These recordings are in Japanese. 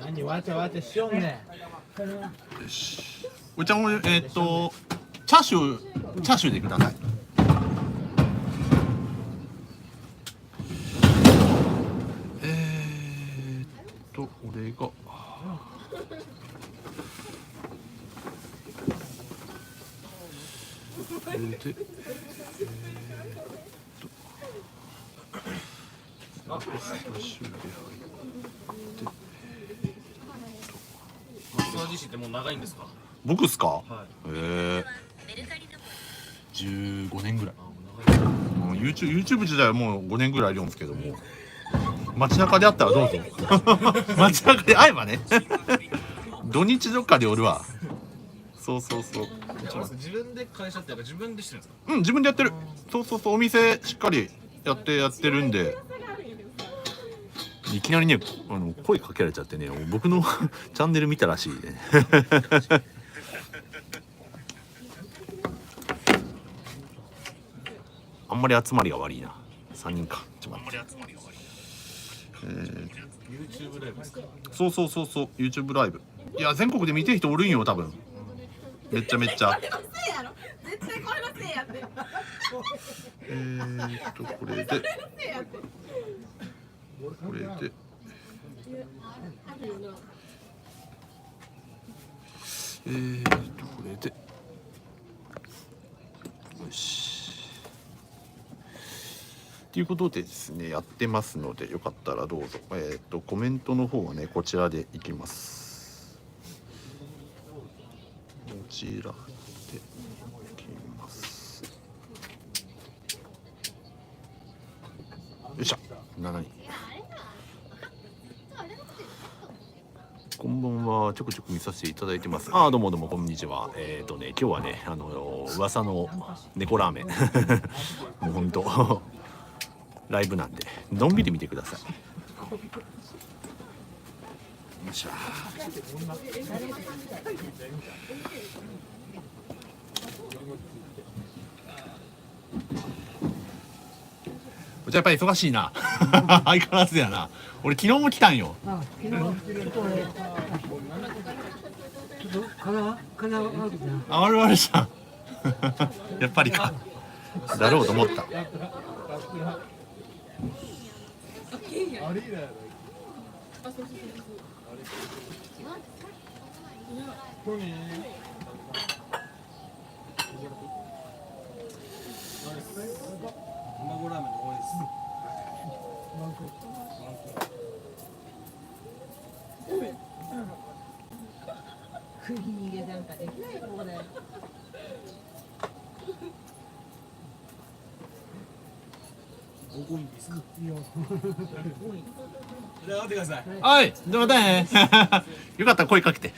何わちゃわちゃしよんねよし。お茶もチャーシューでください。これが。これで。チャーシューで入って。マッサージ師ってもう長いんですか？僕っすか？はい。15年ぐらい。あ、もう長い。YouTube 自体はもう5年ぐらいいるんですけども、街中であったらどうぞ。街中で会えばね。土日どっかでおるわ。そうそうそう。自分で会社っていうか自分でしてるんですか？うん、自分でやってる。そうそうそう、お店しっかりやってるんで。いきなりね、声かけられちゃってね、僕のチャンネル見たらしいね。あんまり集まりが悪いな。3人か。あんまり集まりが悪い。YouTube ライブですか？そうそうそうそう、YouTube ライブ。いや、全国で見てる人おるんよ、多分。めっちゃめっちゃ。絶対これのせいやって。これで。これで。これで。よし。ということでですね、やってますので、よかったらどうぞ。コメントの方はね、こちらでいきます。こちらでいきます。よいしょ。7人。こんばんは。ちょくちょく見させていただいてます。どうもどうもこんにちは。今日はね、噂の猫ラーメン。もう本当ライブなんで、のんびり見てください。よっしゃ。じゃあやっぱり忙しいな。相変わらずやな。俺昨日も来たんよ。あ、悪々じゃん。やっぱりか。だろうと思った。卵ラーメン多いです。逃げなんかできないよこれ。多いんですか？じゃあ待ってください。はい、でまたね。よかったら声かけて。よ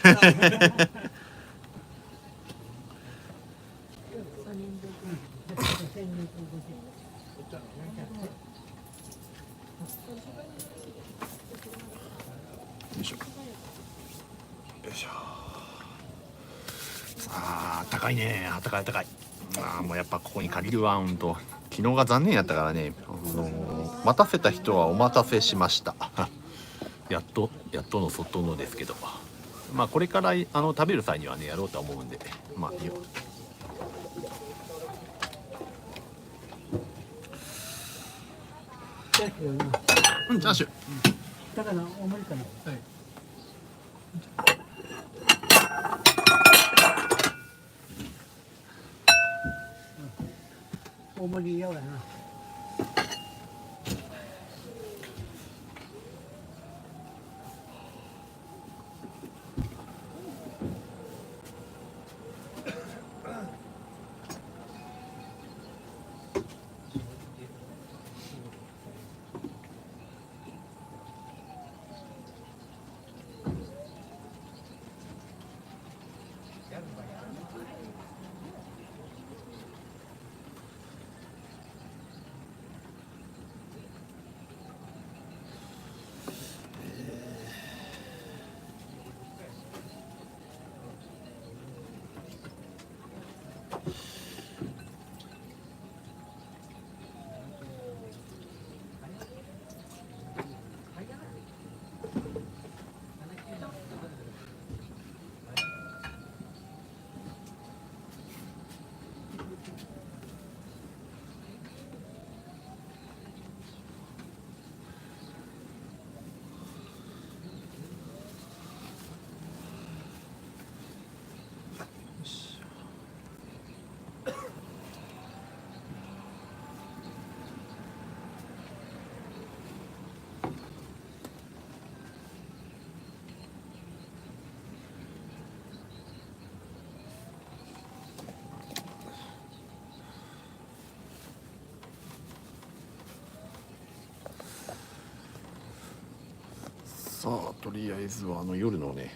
いしょ。よいしょ。さあ、高いね。高い高い。もうやっぱここに借りるわ。ほんと昨日が残念やったからね。待たせた人はお待たせしました。やっとのそっとのですけど、まあこれから食べる際にはねやろうとは思うんで、まあいいよ。うん、チャーシュー。だから大盛りかな。はい。大盛りやわな。とりあえずは夜のね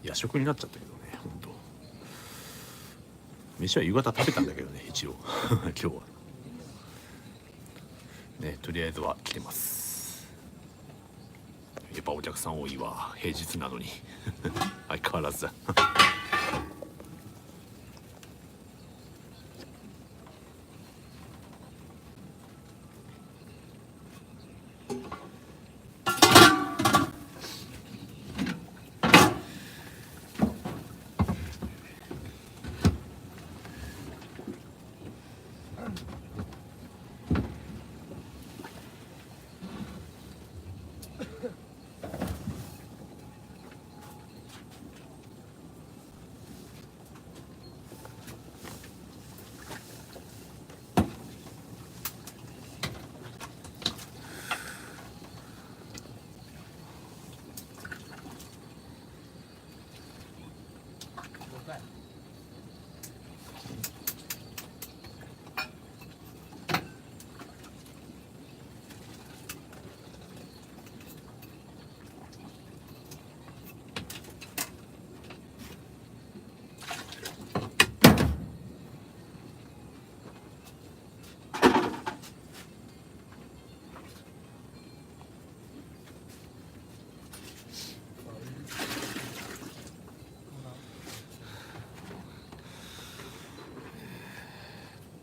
夜食になっちゃったけどね、本当飯は夕方食べたんだけどね一応今日はね、とりあえずは来てます。やっぱお客さん多いわ、平日なのに相変わらずだ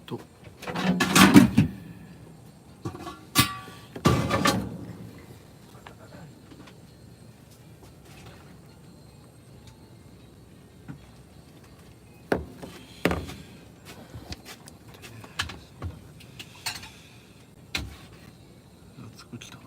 と作ってきたな。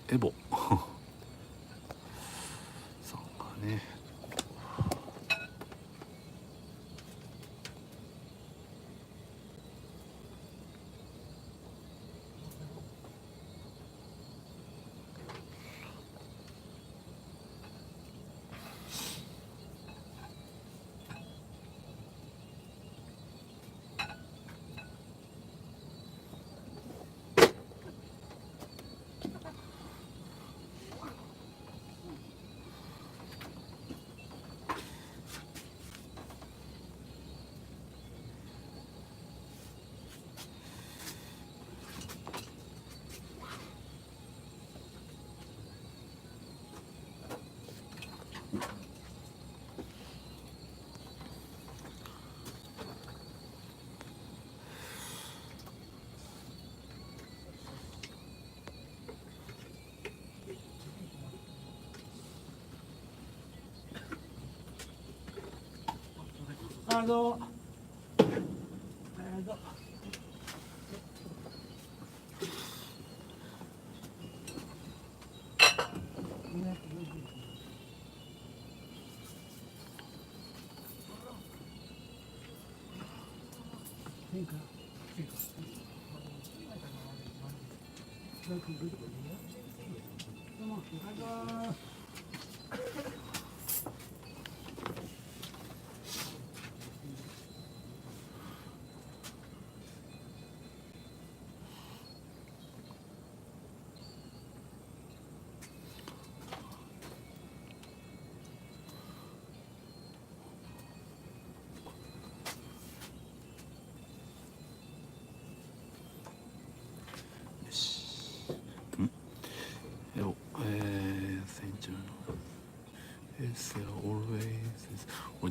エボさんがね、あどうも。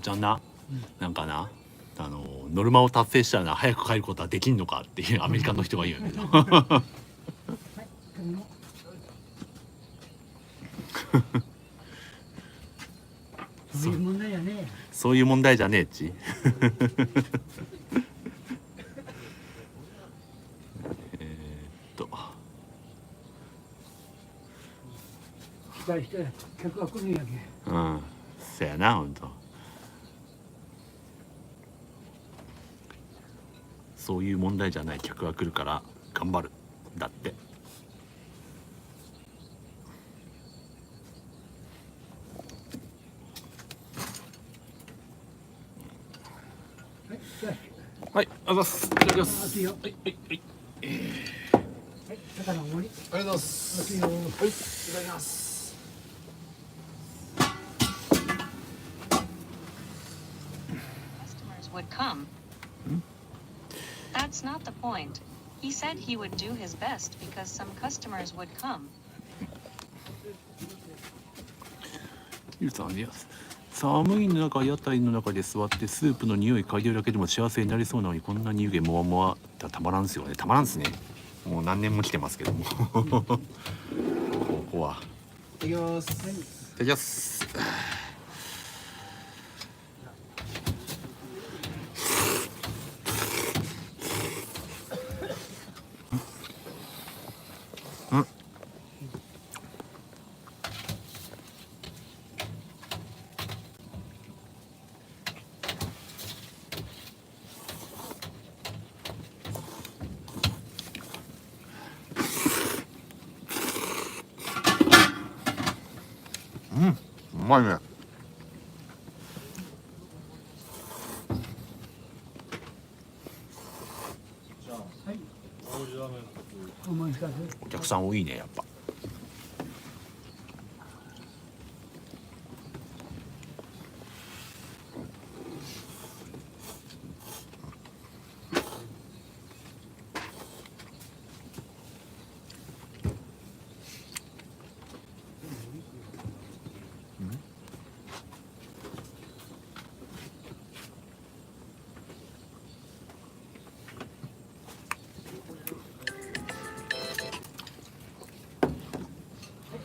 ちゃんな、なんかなノルマを達成したら早く帰ることはできんのかっていうアメリカの人が言うんやけどそういう問題やね。そういう問題じゃねえっちと期待して客が来るんやけ。うんそやなほんとそういう問題じゃない客が来るから頑張るだってはい、じゃはいあざっすいただきまあ、す熱いよ。はいはいはいはい、魚おごり。ありがとうございます熱いよ。はいいただきます Customers would come. That's not the point. He said he would do his best because some customers would come. ゆうさんね寒い中屋台の中で座ってスープの匂い嗅いでるだけでも幸せになりそうなのにこんなに湯気もわもわたまらんすよねたまらんっすねもう何年も来てますけどもここはいただきますただきますうまいね思いつかず。お客さん多いねやっぱ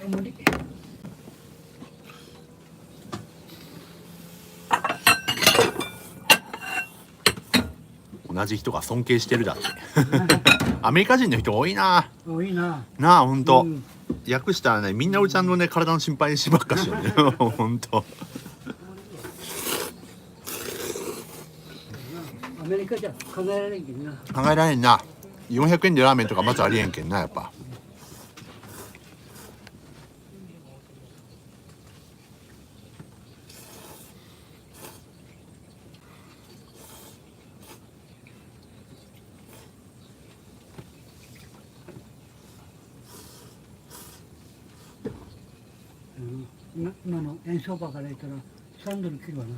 おもり。同じ人が尊敬してるだってアメリカ人の人多いな多いな。なあほんと、うん訳したらねみんなおじちゃんのね体の心配しばっかしよねほんとアメリカじゃ考えられんけんな。考えられんな400円でラーメンとかまずありえんけんなやっぱ今の円相場から言ったら3ドル切るわな。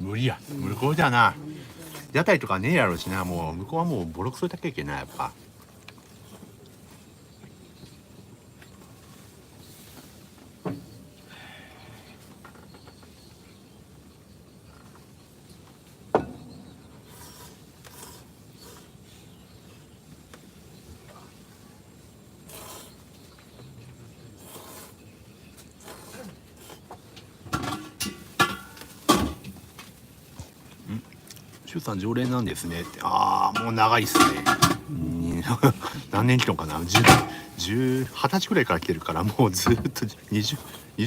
無理や向こうじゃな屋台とかねえやろしなもう向こうはもうボロクソだけいけんなやっぱ周さん常連なんですねってああもう長いっすね何年来とんかな20歳くらいから来てるからもうずっと20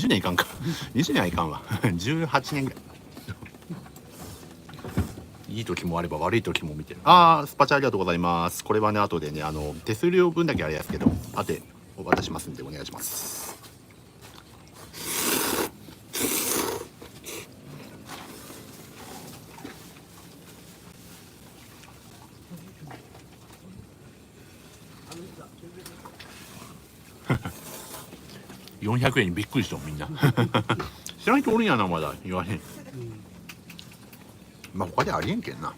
年いかんか20年はいかんわ18年ぐらいいい時もあれば悪い時も見てるああスパチャありがとうございますこれはね後でね手数料分だけあれですけど後でお渡しますんでお願いします400円にびっくりしたみんな知らん人おるんやなまだ言わへん、まあ他でありえんけんな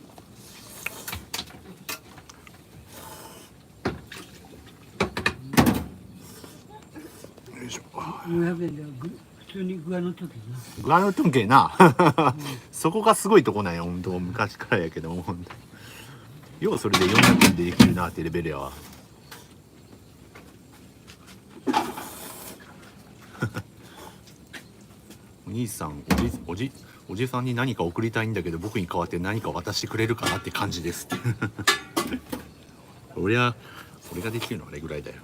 よいしょ400円で普通通に具合の時な。グアノトゥンケなそこがすごいとこなんや本当昔からやけども本当ようそれで400円でできるなってレベルやわお兄さんおじさんに何か送りたいんだけど僕に代わって何か渡してくれるかなって感じです俺ができるのはあれぐらいだよ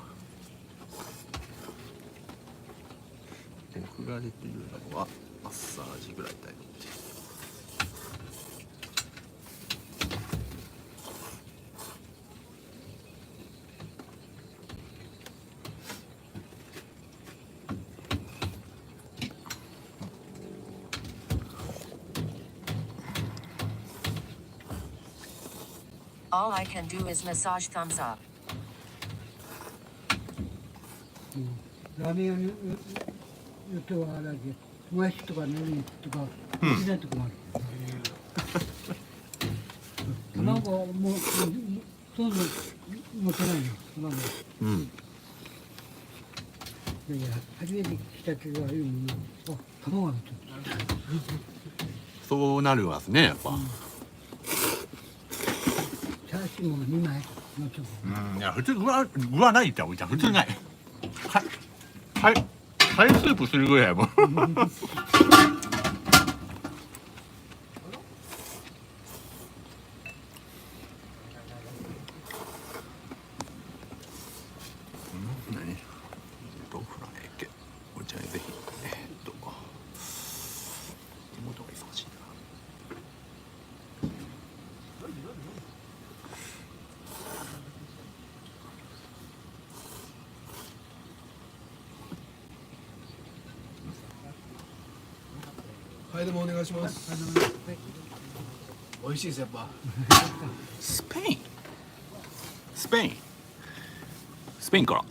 僕ができるのはマッサージぐらいだよAll I can do is massage thumbs up. ラーメン屋によってはあれだけもやしとかネギとかしないとこもある。卵はもうそういうの持ってないよ。卵。うんいやいや初めて来た時は言うもんな。あ、卵が持ってる。そうなるわですねやっぱチャーシューも2枚もちろん。いや普通具はないっておいちゃん普通ないはいハイスープするぐらいやもん何豆腐のねけおいちゃんぜひ妹が忙しいなはいでもお願いします美味しいですやっぱスペインから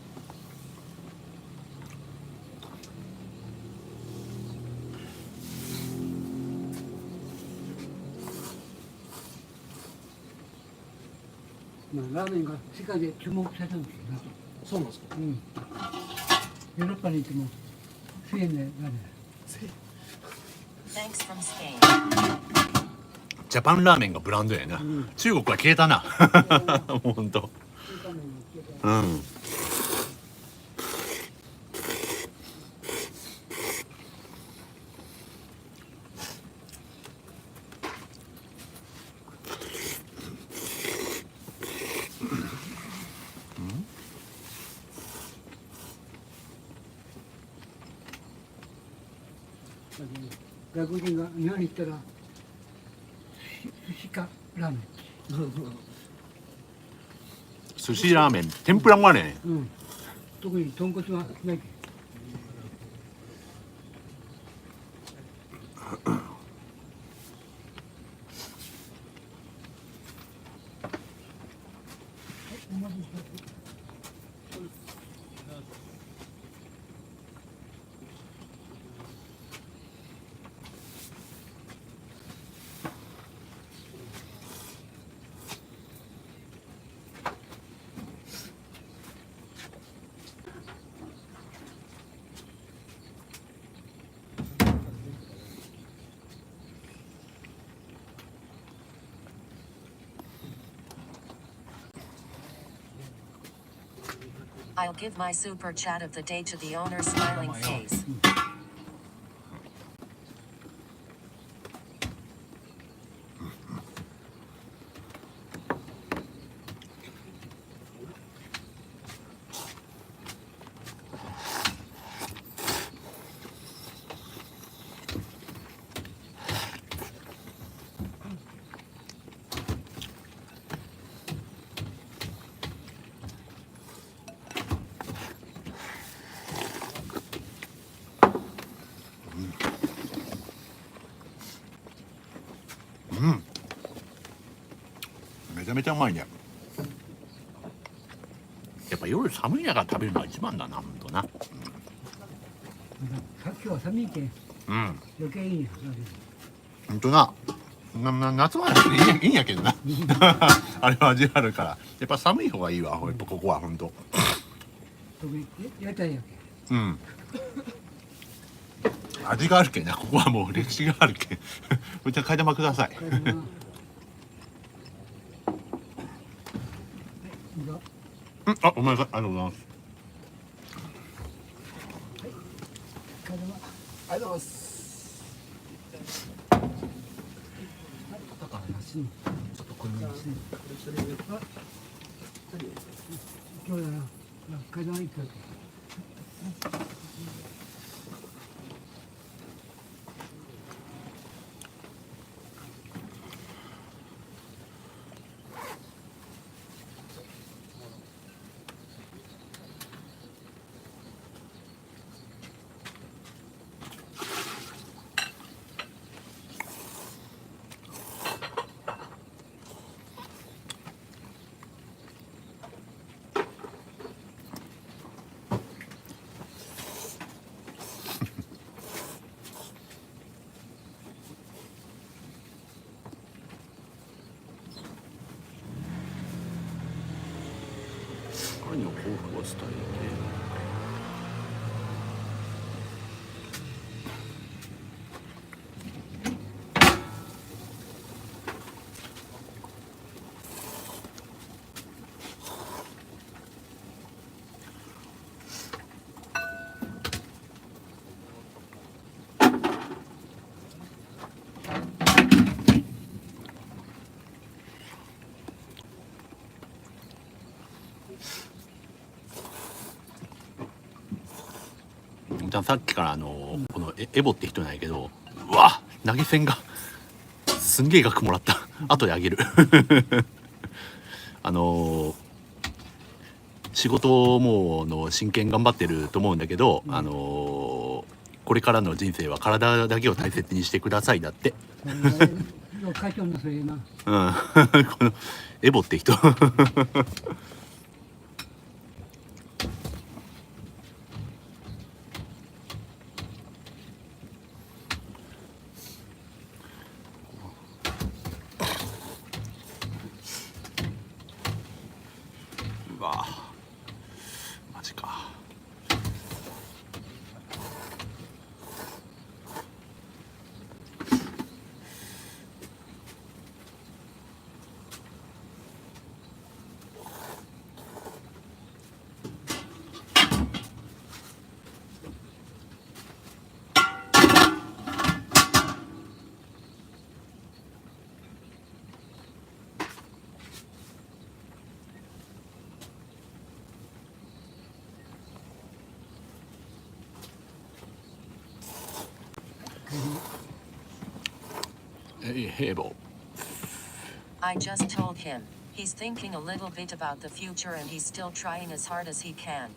まあラーメンが世界で注目されたんですよね。そうなんですかうん。ヨーロッパに行っても1000円でラーメン。 Thanks from Spain. ジャパンラーメンがブランドやな、中国は消えたなもうほんとうん外国人が日本に行ったら寿司かラーメン。寿司ラーメン天ぷらもあるねうん。特に豚骨はないけI'll give my super chat of the day to the owner smiling face. めちゃめちゃうまいねやっぱ夜寒い中食べるのが一番だなほんとなさっきは寒いけんうん余計いいんや。ほんとな夏はいいんやけどなあれは味あるからやっぱ寒い方がいいわやっぱここはほんと特に屋台やけん。うん味があるけんな、ここはもう歴史があるけんおじちゃん替え玉ください。替え玉。うん、あ、お前がありがとうございます。替え玉。ありがとうございます。だからなしにちょっとこれにして今日だな。替え玉一回。何を抱負を伝えて。じゃあさっきからこのエボって人なんやけど、うわ投げ銭がすんげえ額もらった後であげる仕事も真剣頑張ってると思うんだけど、これからの人生は体だけを大切にしてくださいだって。会長のそれな。うんこのエボって人うわマジか。ヘボ I just told him. He's thinking a little bit about the future and he's still trying as hard as he can.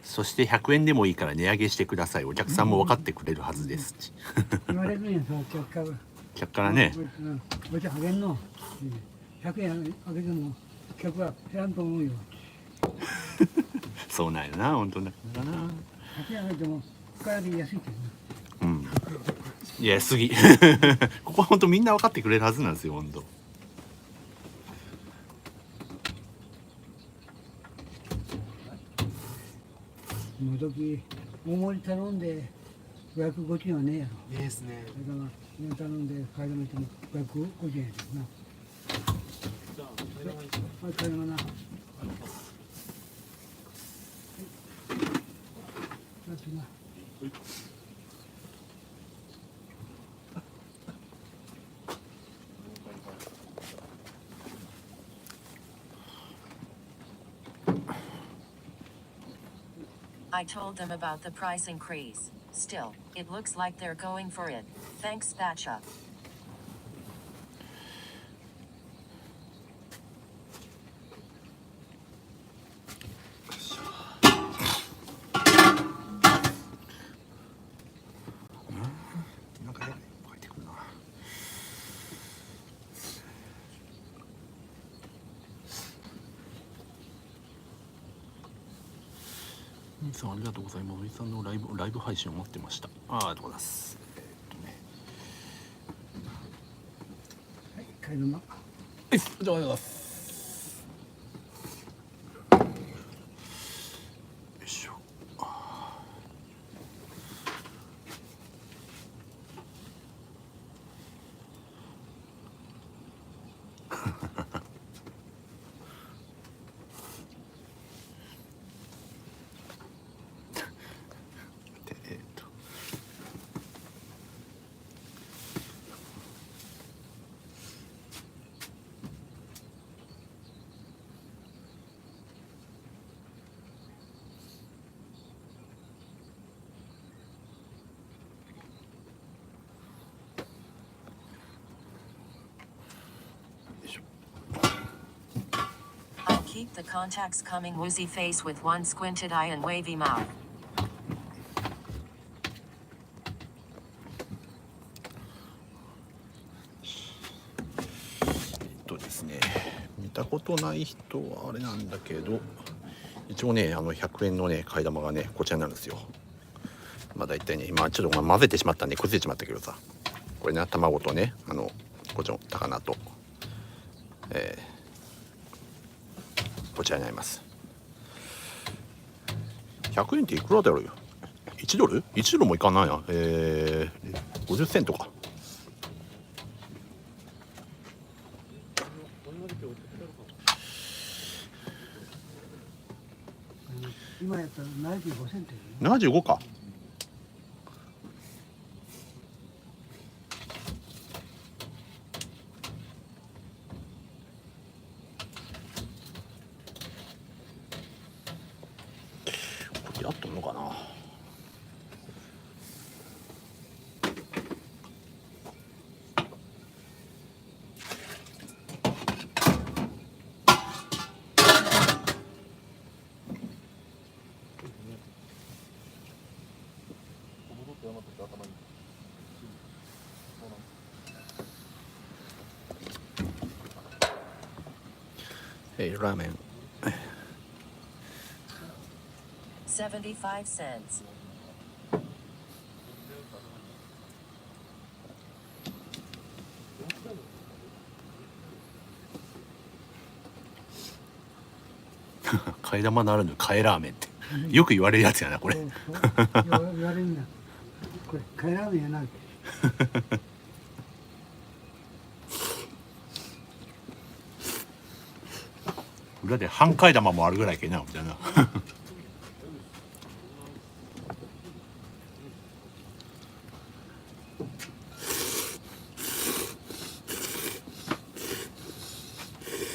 そして100円でもいいから値上げしてください。お客さんも分かってくれるはずです。言われるんやさ、客から。客からね。お茶あげんの。100円あげても客は減らんと思うよ。そうなんやな、本当だからな。100円あげても深谷で安いけどな。うん。いやすぎ。ここは本当みんな分かってくれるはずなんですよ、本当。今時大盛り頼んで550円はねえやろ。いいですね。だから今頼んで買い玉しても550円やけどな。はい、買い玉な。I told them about the price increase. Still, it looks like they're going for it. Thanks, Bacha. いさんありがとうございます。おいさんのライブ配信を待ってました。ありがとうございます。はい貝沼。はい、じゃあありがとうございます。よいしょ。でI'll keep the contacts coming. Woozy face with one squinted eye and wavy mouth. ですね、見たことない人はあれなんだけど、一応ね100円のね替え玉がねこちらになるんですよ。まあ大体ね今ちょっと混ぜてしまったんで崩れちまったけどさ、これね卵とねこっちの高菜と、こちらになります。100円っていくらだろうよ。1ドル ?1 ドルもいかないな。50セントか。今やったら75セントよね。75か。これやっとんのかな。ラーメン75 cents. 替え玉ならぬ替えラーメンってよく言われるやつやなこれ。そう言われるんや。これ貝ラーメンやな。裏で半替え玉もあるぐらいけなみたいな。替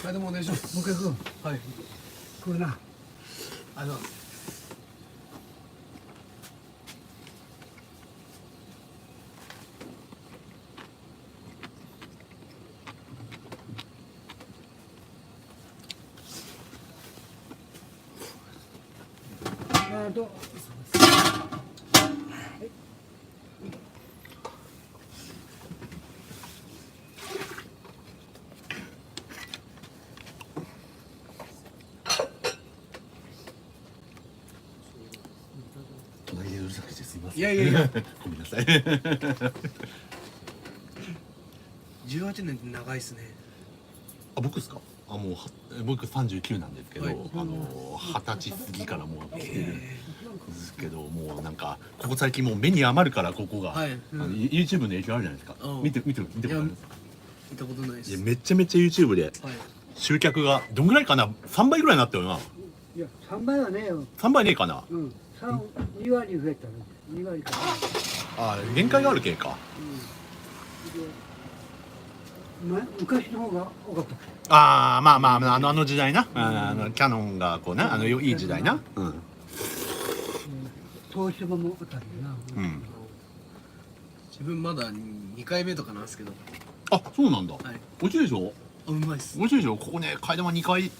え玉お願いします。もう一回食う。はい。食うな。あの。あと。隣でうるさくてすいません。いやいやいや。ごめんなさい。 18年って長いっすね。あ、僕ですか。もう僕39なんですけど、はい20歳過ぎからもう来てるんですけど、もうなんかここ最近もう目に余るからここが、はいYouTube の影響あるじゃないですか。うん見てことあります。見たことないです。いやめちゃめちゃ YouTube ではい。集客がどんぐらいかな、3倍ぐらいになったよな。いや、3倍はねえよ。 3倍ねえかな。うん。2割増えたの。2割かな。あ、限界がある系か。昔の方が多かった。ああ、まあまああの時代な、キャノンがこうな、いい時代な。東芝もあたりな。自分まだ2回目とかなんですけど。あ、そうなんだ。はい。美味しいでしょ。あ、うまいっす。美味しいでしょ。ここね、替え玉2回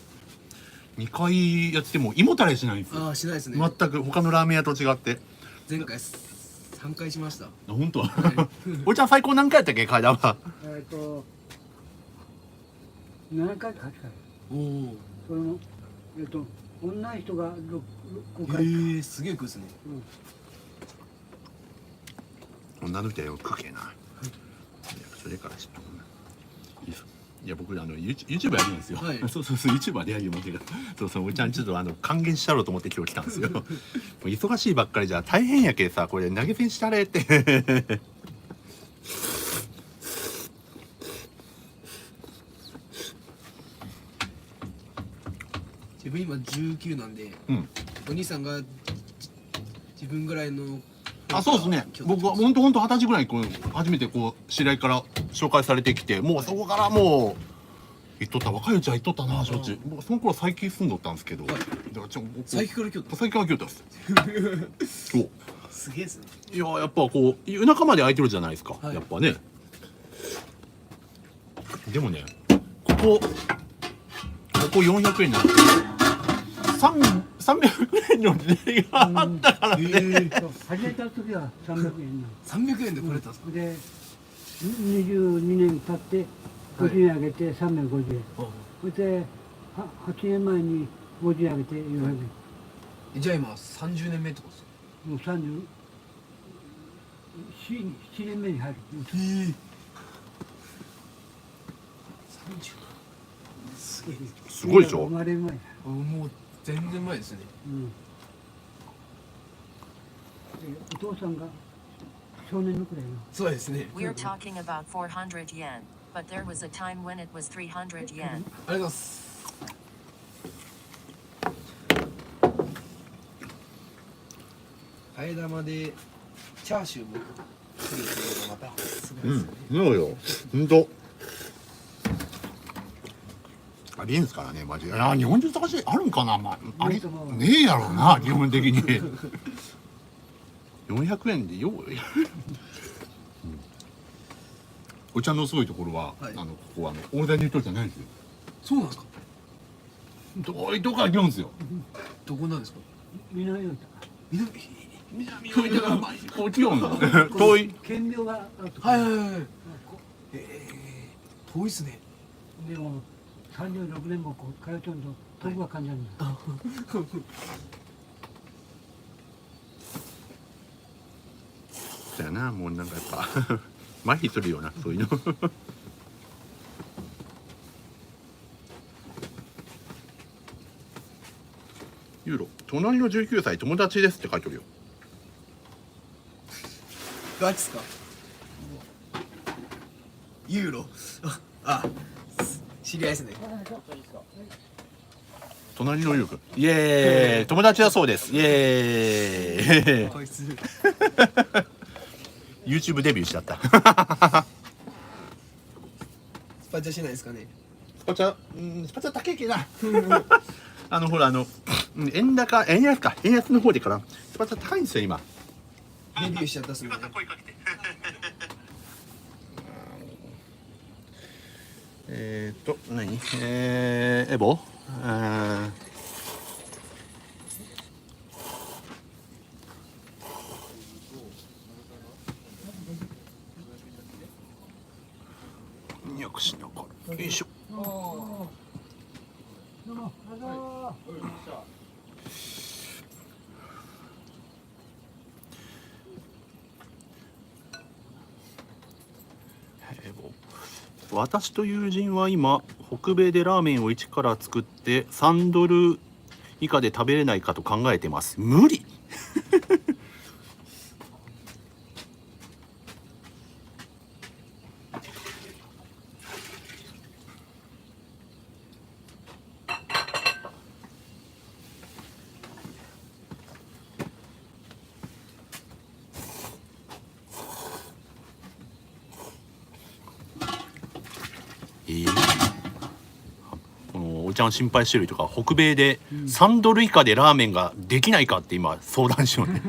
やっても胃もたれしないんですよ。ああ、しないですね。全く他のラーメン屋と違って。前回3回しました。本当。おいちゃん最高何回やったっけ、替え玉。 7回か8回。おお。その女の人が5回、すげえ食うっすね。女の人はよく食けな、それからちょっといや僕YouTube やるんですよ、はい、そう YouTuber でやるよ僕がそうおいちゃんちょっと還元したろうと思って今日来たんですよもう忙しいばっかりじゃ大変やけさ、これ投げ銭したれって自分今19なんで、お兄さんが自分ぐらいの。あ、そうですね。僕は本当20歳ぐらい初めて知り合いから紹介されてきて、もうそこからもう行っとった、若いうちは行っとったな、しょっちゅう。僕その頃佐伯住んどったんですけど、だから佐伯から京都。佐伯から京都です。そう。すげえですね。いややっぱ夜中まで空いてるじゃないですか。やっぱね。でもね、ここ400円なんですけど、300円の時代があったからね。始めた時は300円なの。300円でこれたんですか。で22年経って50円上げて350円、それで8年前に50円上げて400円。じゃあ今30年目ってことですか。もう37年目に入る。すごいでしょ。生まれる前だ。もう全然前ですね。お父さんが少年のくらいの。そうですね。We're talking about 400 yen, but there was a time when it was 300 yen. ありがとうございます。替え玉でチャーシューも作るっていうのがまたすごいですね。そうよ。本当。ありえんすからね、マジで。いや、日本中探しあるんかな、ありねえやろうな、基本的に。400円でよう。お茶のすごいところは、ここは大台の人じゃないんですよ。そうなんですか。遠いとこから来るんですよ。どこなんですか。南大南大分がこっちよんの。遠い。県病があると。はい。遠いっすね。でも36年も通ってると遠くは感じるんだ。そうやな、もうなんかやっぱ麻痺するようなそういうの。ユーロ、隣の19歳友達ですって書いてるよ。ガチっすか。ユーロ。あ、知り合いですね。隣のユーロ、イエーイ、友達だそうです。イエーイ。こいつ。YouTube デビューしちゃった。スパチャしないですかね。スパチャ高いけどな。ほら円安の方でからスパチャ高いんですよ今。デビューしちゃったっすね。何エボよくしながらよいしょ。私と友人は今北米でラーメンを一から作って3ドル以下で食べれないかと考えてます。無理。このおちゃん心配してるとか北米で3ドル以下でラーメンができないかって今相談しようね。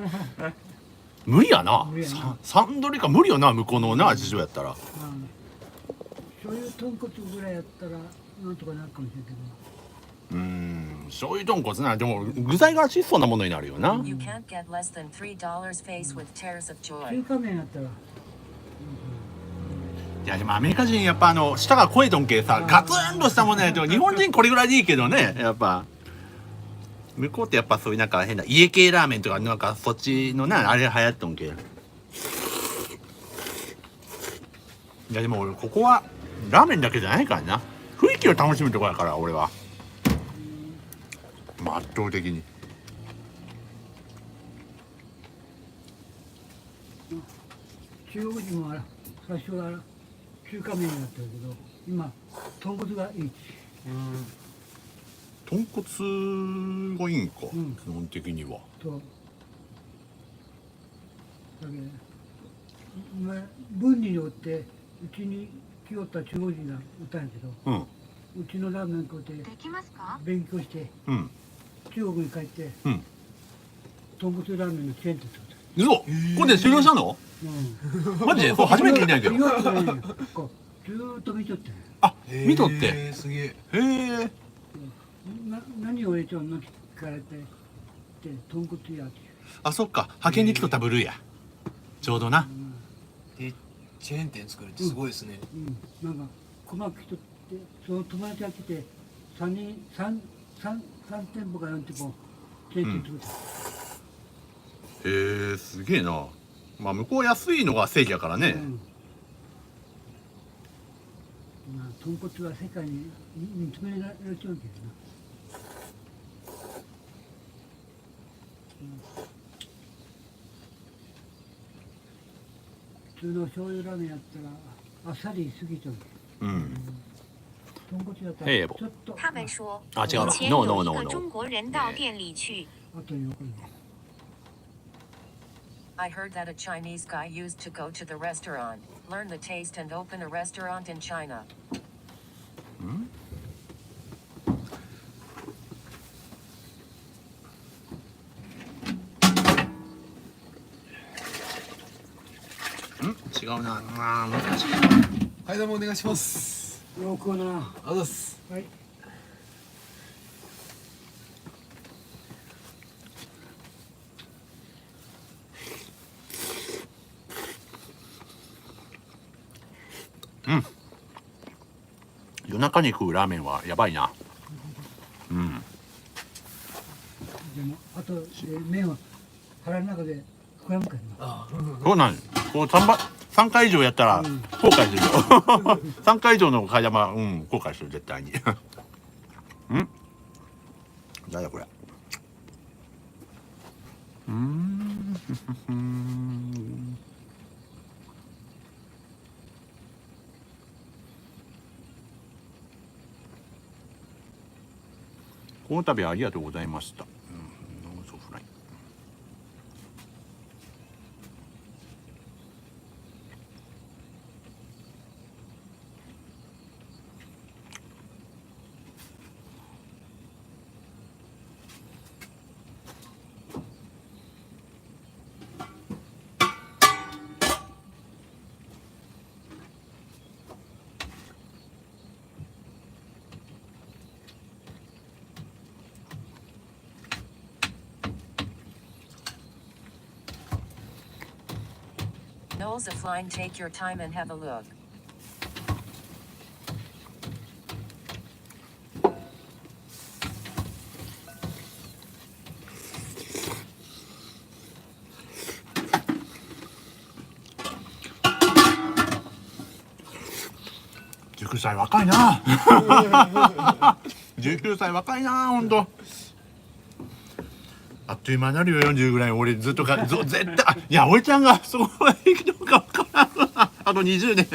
無理やな。3ドル以下無理よな、向こうのな事情やったら。そういう豚骨ぐらいやったらなんとかなるかもしれんけど。醤油豚骨な、でも具材が質素なものになるよな。You can't get less than $3 face with tears of joy. 中華麺やったら。いやでもアメリカ人やっぱ舌が肥えとんけさ、ガツンとしたものやと日本人これぐらいでいいけどね、やっぱ向こうってやっぱそういうなんか変な家系ラーメンとかなんかそっちのなあれ流行っとんけ。いやでも俺ここはラーメンだけじゃないからな、雰囲気を楽しむところだから俺は、まあ、圧倒的に。中国人も最初は中華麺だったけど、今豚骨がいい。豚骨がいいんか、うん基本的には。とだけど今分離によってうちに来よった中国人がおったんやけど、うんうちのラーメン食うて勉強してうん中国に帰ってうん。豚骨ラーメンのチェーン店作った。嘘、ここで修行したの？マジで？そう初めて聞いたんやけど。言われてないねこうずーっと見とってあ、見とって。へすげえ。え。何を入れちゃうのって聞かれてで豚骨やってあ、そっか。派遣に来とったブルーや。ちょうどな。でチェーン店作るってすごいですね。なんか細く人ってその友達が来て3店舗か4店舗チェーン店作った、へえ、すげえな。まあ向こう安いのが正義やからね。まあ、豚骨は世界に認められちゃうけどな、普通の醤油ラーメンやったらあっさりしすぎちゃうけど、うん。豚骨だったらへえぼちょっと他们说，啊这个以前 no 有 no 一 no 个 no 中国人到店里去，あと横に I heard that a Chinese guy used to go to the restaurant, learn the taste, and open a restaurant in China. 違うな。あー難しいな。はい、どうもお願いします。よくなありがとうございます。はい夜中に食うラーメンはやばいな。うん。でもあと麺は腹の中で膨らむからなそうなんです。こう3回以上やったら後悔するよ。3回以上の替玉、後悔する絶対に。なんだこれ。この度はありがとうございました。ノンソフライ。Knowles a flying, take your time and have a look. 19歳若いな。19歳若いな、ほんと。あっという間になるよ、40ぐらい。俺ずっと絶対、いや、俺ちゃんがそこまで行くのか分からんな。あと20年。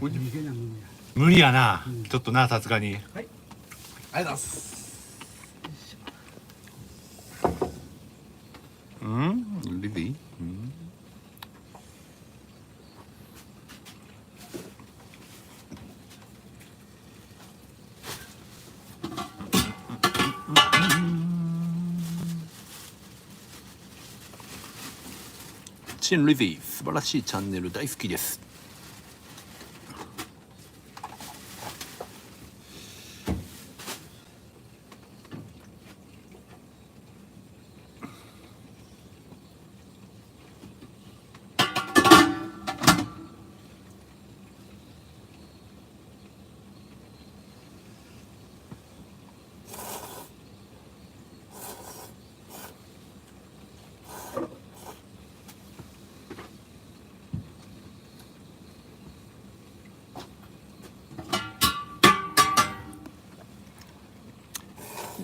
逃げなもんや無理やな、ちょっとな、さすがに。ありがとうございます。リリー、チンリリー、素晴らしいチャンネル大好きです。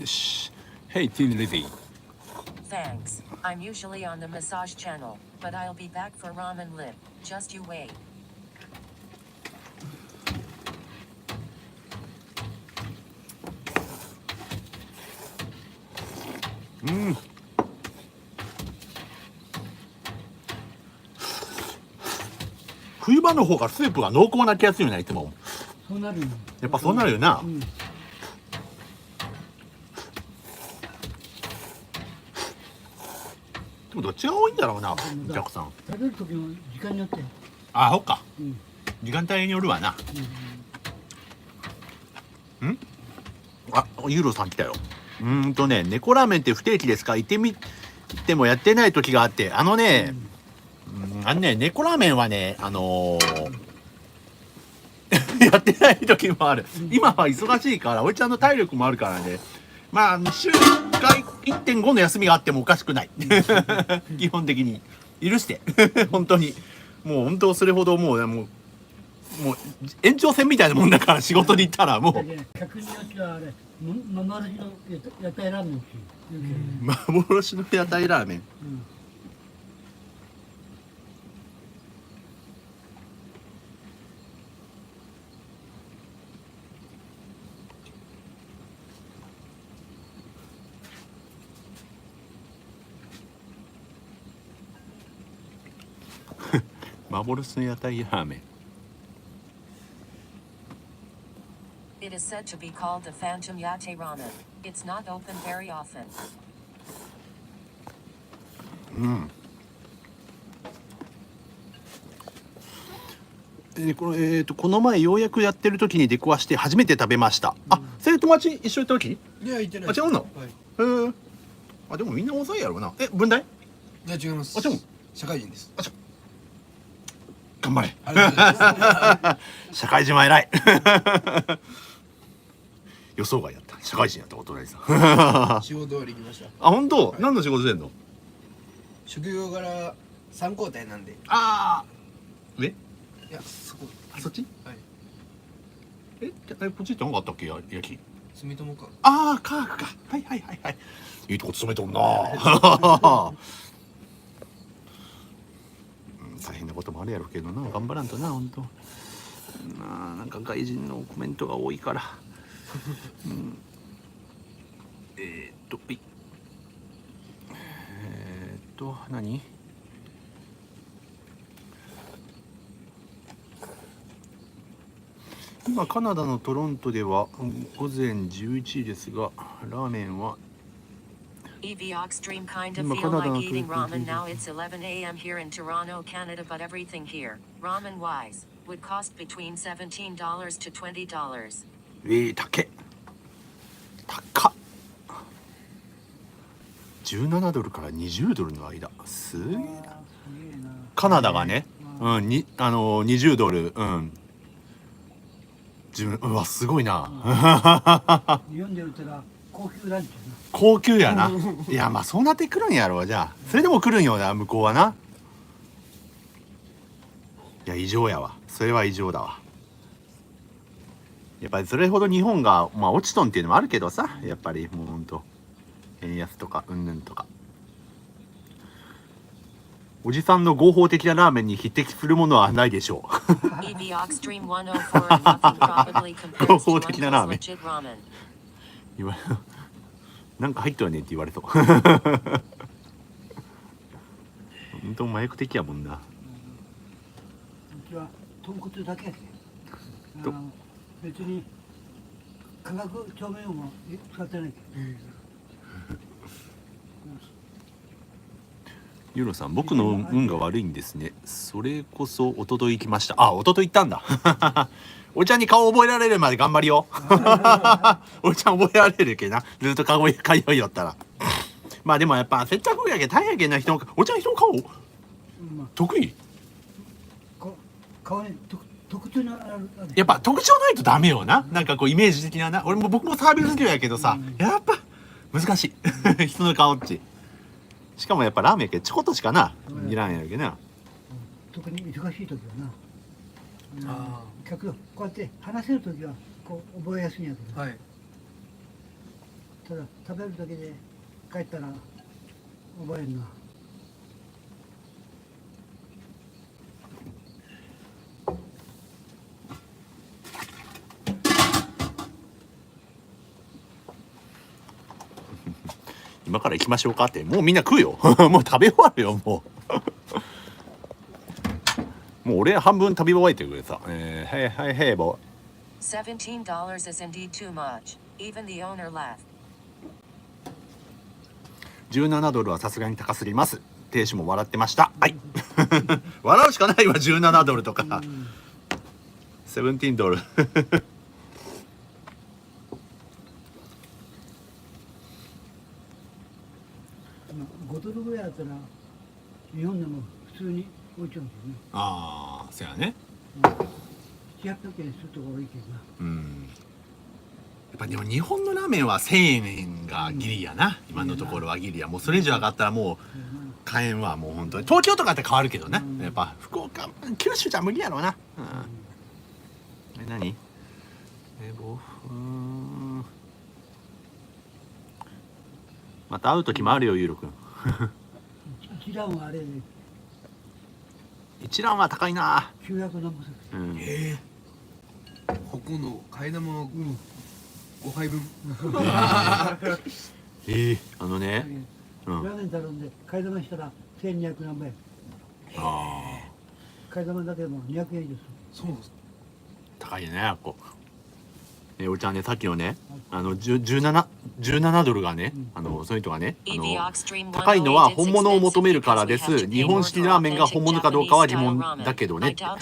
よし。Hey, Tin Lizzy. Thanks. I'm usually on the massage channel, but I'll be back for ramen lip. Just you wait. うん。冬場の方がスープが濃厚な気がするよね、いつも。そうなるよ。やっぱそうなるよな。うん。でもどっちが多いんだろうな、お客さん。食べる時の時間によって。あ、そっか。うん。時間帯によるわな。あ、ユーロさん来たよ。猫ラーメンって不定期ですか？行ってみてもやってない時があって、猫ラーメンはね、やってない時もある。今は忙しいから、おいちゃんの体力もあるからね。まあ、週1回 1.5 の休みがあってもおかしくない。基本的に。許して。本当に。もう本当それほどもう延長戦みたいなもんだから、仕事に行ったらもう。客によってはあれ、幻の屋台ラーメンっていう。幻の屋台ラーメン。幻の屋台ラーメン。It is said to be called the Phantom Yate Ramen. It's not open very often. この前ようやくやってる時に出くわして初めて食べました。あ、それ友達一緒に行った時？いや、行ってない。あ、違うの？はい。へえ。あ、でもみんな遅いやろうな。文大？いや、違います。あ、違うの？社会人です。頑張れ。ありがとうございま社会人は偉い。予想外やった。社会人やったお隣さん。す。仕事終わり行きました。あ、本当？何の仕事してんの？職業柄3交代なんで。ああ。上？いや、そこ。そっち？はい。こっちって何かあったっけ？焼き。住友か。ああ、科学か。はいはいはいはい。いいとこ勤めとんな。大変なこともあるやろうけどな、頑張らんとな、本当。なんか外人のコメントが多いから。はい。何？今カナダのトロントでは午前11時ですが、ラーメンはEV Oxstream kind of feel like eating ramen now. It's 11 a.m. here in Toronto, Canada, but everything here, ramen wise, would cost between $17 to $20. 高っ。17ドルから20ドルの間。すげえな。カナダがね、20ドル、うわ、すごいな。日本で言ったら高級ランチやな。高級やな。いや、まあそうなってくるんやろう。じゃあそれでも来るんよな、向こうはな。いや、異常やわ。それは異常だわ。やっぱりそれほど日本が落ちとんっていうのもあるけどさ、やっぱりもうほんと円安とかうんぬんとか、おじさんの合法的なラーメンに匹敵するものはないでしょう。EV Oxstream 104 and nothing probably compares to 合法的なラーメン。 legit ramen. 言わなんか入ってはねって言われそう。本当麻薬的やもんな。うちは豚骨だけやけん。別に化学調味料も使ってないけん。ユーロさん、僕の運が悪いんですね。それこそ一昨日行きました。あ、一昨日行ったんだ。おちゃんに顔覚えられるまで頑張りよ。おちゃん覚えられるけな。ずっと顔通いよったら。まあでもやっぱ接着やけ大変やけんな、人のおちゃん人の顔得意？顔に特徴のある。やっぱ特徴ないとダメよな。なんかこうイメージ的なな。僕もサービス好きやけどさ、やっぱ難しい。人の顔っち。しかもやっぱラーメンやけちょこっとしかないらんやけな。特に忙しい時はな。客がこうやって話せる時はこう覚えやすいんやけど。はい。ただ食べるだけで帰ったら覚えるな。今から行きましょうかって。もうみんな食うよ。もう食べ終わるよもう。もう俺半分食べ終えてくれさ。はいはいはいぼ。$17 is indeed too much. Even the owner laughed. 17ドルはさすがに高すぎます。亭主も笑ってました。はい。笑うしかないわ17ドルとか。17ドル。5ドルぐらいだったら日本でも普通に置いちゃうんですよね。ああ、そうやね。700円するとこ多いけどな。うん。やっぱでも日本のラーメンは1000円がギリやな。今のところはギリや。もうそれ以上上がったらもう買えんわ。もう本当に東京とかって変わるけどね。やっぱ福岡、九州じゃ無理やろうな。うん。何？また会う時もあるよ、ゆうろくん。一蘭はあれで一蘭は高いな。900何もする。うん。ここの替え玉の5杯分。あのね。うん。ラーメン頼んで替え玉したら1200何倍。ああ。替え玉だけでも200円以上する。そうなんですか。高いね、ここ。おちゃんね、さっきのね、17ドルがね、そういう人がね、高いのは本物を求めるからです。日本式ラーメンが本物かどうかは疑問だけどね。高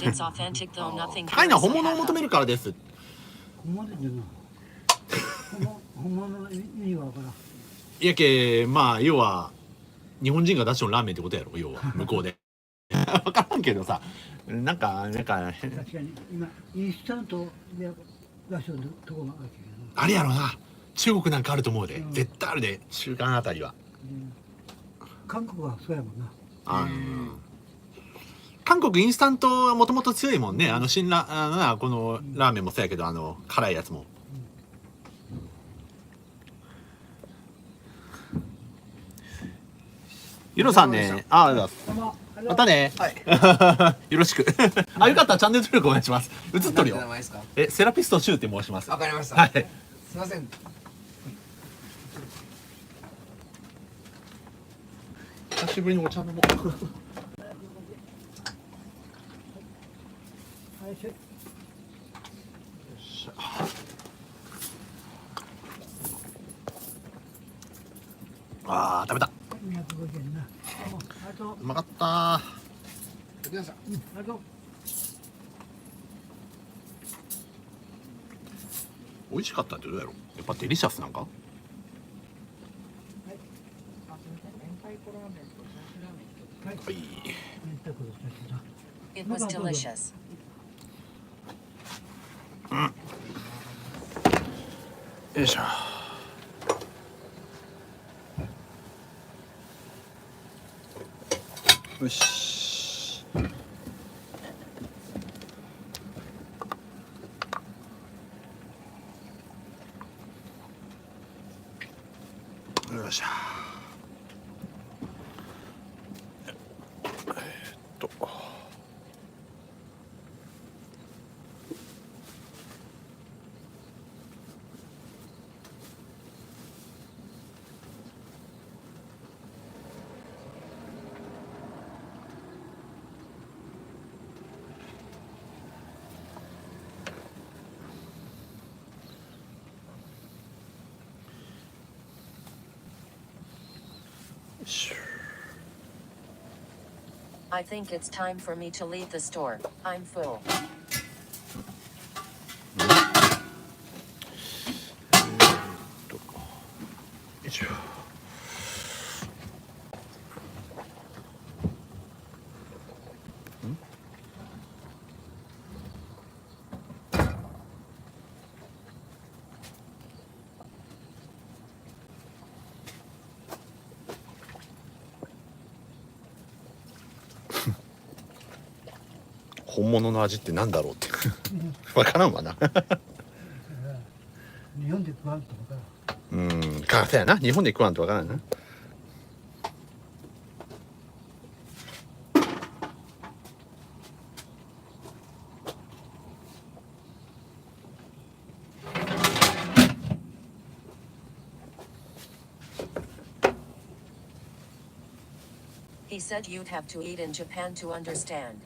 いのは本物を求めるからです。本物でな。本物の意味は分からん。いやけ、まあ、要は、日本人が出しのラーメンってことやろ、要は、向こうで。分からんけどさ、なんか、確かに、今、インスタントで出してるところがあるけど。あれやろな。中国なんかあると思うで。絶対あるで、中間あたりは。韓国はそうやもんな。韓国インスタントはもともと強いもんね。このラーメンもそうやけど、辛いやつも。ゆろさんね、またね。よろしく。よかったらチャンネル登録お願いします。映っとるよ。名前ですか。セラピストシュウって申します。わかりました。はい。すいません。久しぶりにお茶飲もう。ああ、食べた。250円な。うまかったー。ください。あと。美味しかったってどうやろう。やっぱデリシャスなんか。はい。 It was delicious. よいしょ。よし。よっしゃ。I think it's time for me to leave the store. I'm full. よいしょ。本物の味ってなんだろうってわからんわな。日本で食わんとか。かそうやな、日本で食わんとわからんな。He said you'd have to eat in Japan to understand.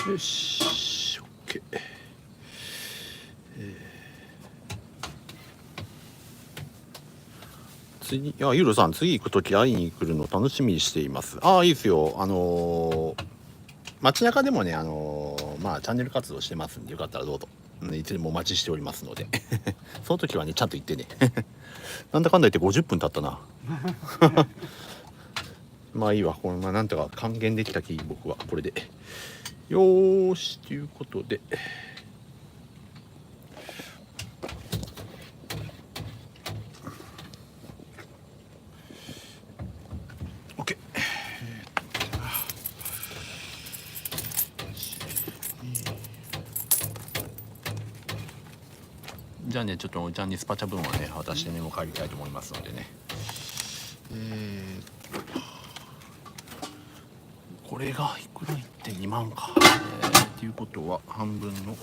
よし OK。次、ユーロさん、次行くとき会いに来るの楽しみにしています。ああ、いいですよ。街中でもね、まあ、チャンネル活動してますんで、よかったらどうぞ。いつでもお待ちしておりますので。その時はね、ちゃんと言ってね。なんだかんだ言って50分経ったな。まあいいわ。これ、まあ、なんとか還元できたき、僕はこれで。よーし、ということで。OK。じゃあね、ちょっとおいちゃんにスパチャ分はね、私にも帰りたいと思いますのでね。これがいくらいって2万か。っていうことは半分の1、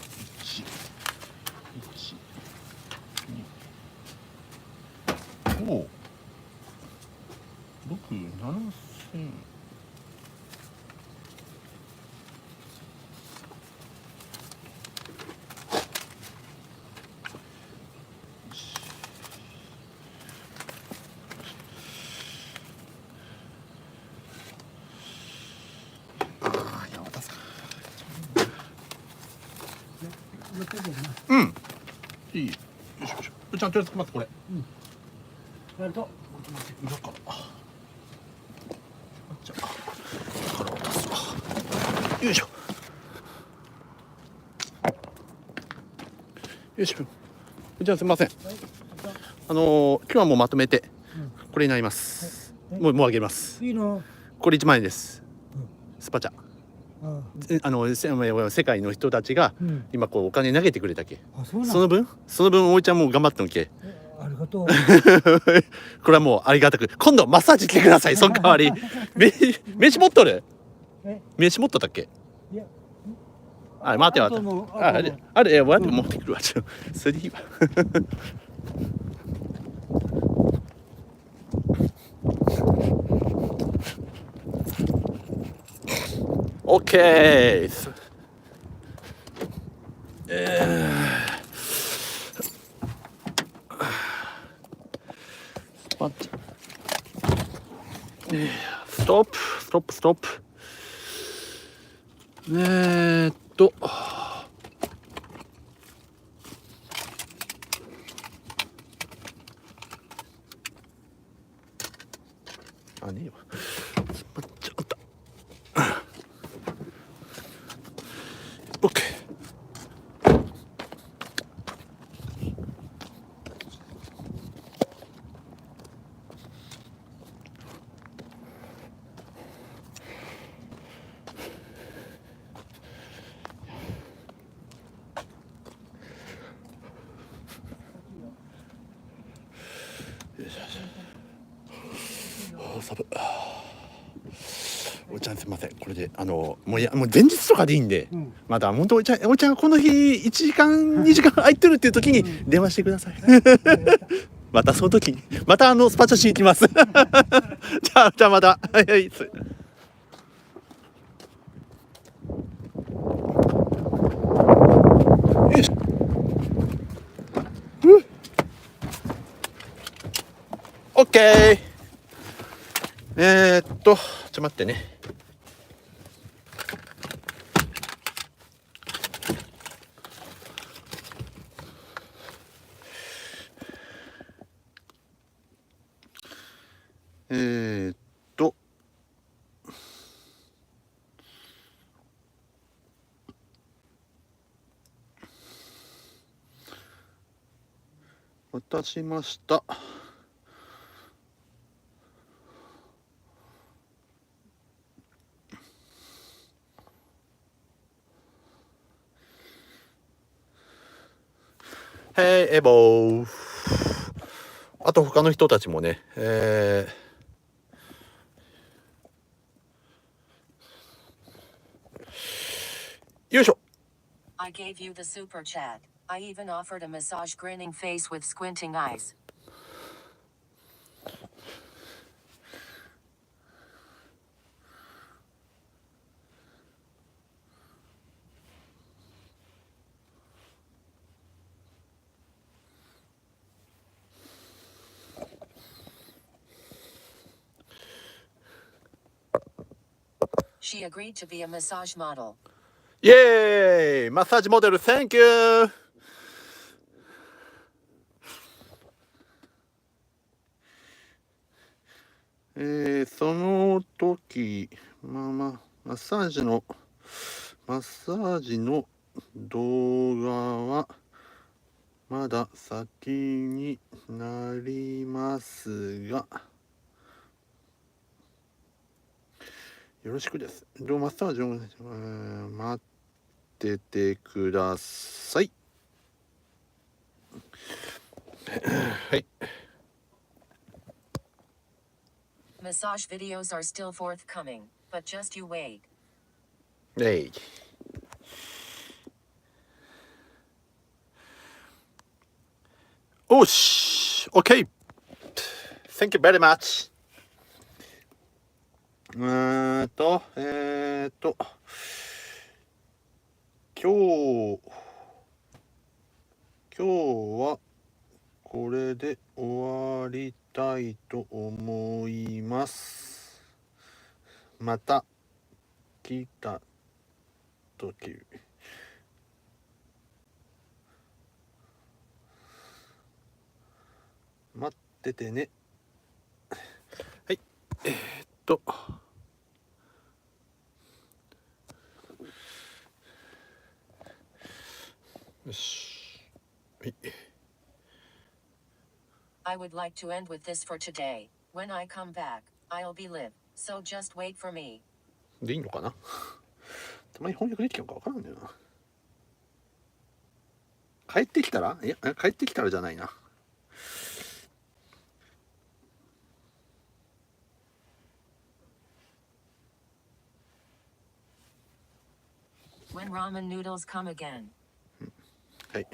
1、2、5、6、7000。うん。いい。よしよし。ちゃんとやってますこれ。ありがとう。裏から。じゃあ、これから渡すわ。よいしょ。よいしょ。じゃあすみません。今日はもうまとめてこれになります。もうあげます。いいの。これ1万円です。スパチャ。あ世界の人たちが今こうお金投げてくれたけ、あ、そうなん。その分おいちゃんも頑張ったのけ。ありがとう。これはもうありがたく、今度マッサージ来てください。その代わり飯持っとる？飯持っとったっけ？いや、あ、待って待って。あれ持ってくるわ。それでいいわ。オッケー。ストップ。あ、ねえわ。スパッチャあった。オッケー。寒い。おいちゃんすみません。これでもう前日とかでいいんで、まだ本当おいちゃんがこの日1時間2時間空いてるっていう時に電話してください。またその時にまたスパチャしに行きます。じゃあまた。はい。よいしょ。オッケー。ちょっと待ってね。渡しました。Hey, エボー。あと他の人たちもね、よいしょ。 I gave you the super chat. I even offered a massage grinning face with squinting eyes. She agreed to be a massage model. イエーイマッサージモデル Thank you。 その時マッサージの動画はまだ先になりますがよろしくです。マッサージを、待っててください。はい。Massage videos are still forthcoming, but just you wait. おし OK Thank you very much。 今日はこれで終わりたいと思います。また来た時待っててね。はい。よし。はい。I would like to end with this for today. When I come back, I'll be live. So just wait for me. でいいのかなたまに翻訳できたのかわからんねんな。帰ってきたら帰ってきたらじゃないな。When ramen noodles come again. はい。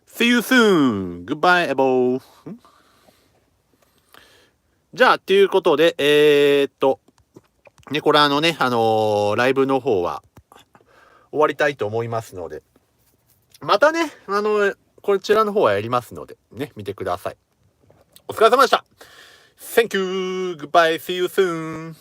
See you soon! Goodbye, Ebo! じゃあ、ということで、ね、これね、ライブの方は終わりたいと思いますので、またね、こちらの方はやりますので、ね、見てください。お疲れ様でした !Thank you! Goodbye! See you soon!